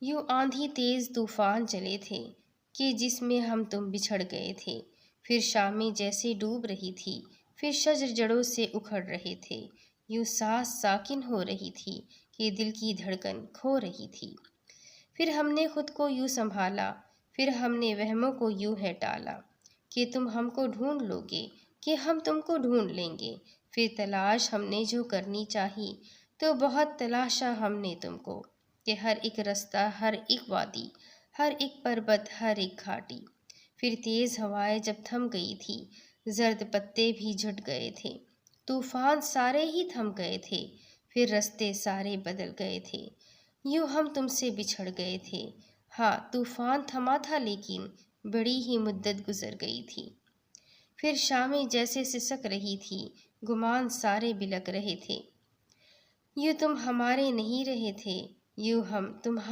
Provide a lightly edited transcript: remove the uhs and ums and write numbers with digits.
یوں آندھی تیز طوفان چلے تھے کہ جس میں ہم تم بچھڑ گئے تھے، پھر شامیں جیسے ڈوب رہی تھی، پھر شجر جڑوں سے اکھڑ رہے تھے، یوں سانس ساکن ہو رہی تھی کہ دل کی دھڑکن کھو رہی تھی۔ پھر ہم نے خود کو یوں سنبھالا، پھر ہم نے وہموں کو یوں ہے ٹالا کہ تم ہم کو ڈھونڈ لو گے، کہ ہم تم کو ڈھونڈ لیں گے۔ پھر تلاش ہم نے جو کرنی چاہی تو بہت تلاشا ہم نے تم کو، کہ ہر ایک رستہ، ہر ایک وادی، ہر ایک پربت، ہر ایک گھاٹی۔ پھر تیز ہوائیں جب تھم گئی تھی، زرد پتے بھی جھٹ گئے تھے، طوفان سارے ہی تھم گئے تھے، پھر رستے سارے بدل گئے تھے، یوں ہم تم سے بچھڑ گئے تھے۔ ہاں طوفان تھما تھا لیکن بڑی ہی مدت گزر گئی تھی۔ پھر شامیں جیسے سسک رہی تھی، گمان سارے بلک رہے تھے، یوں تم ہمارے نہیں رہے تھے، یوں ہم تمہارے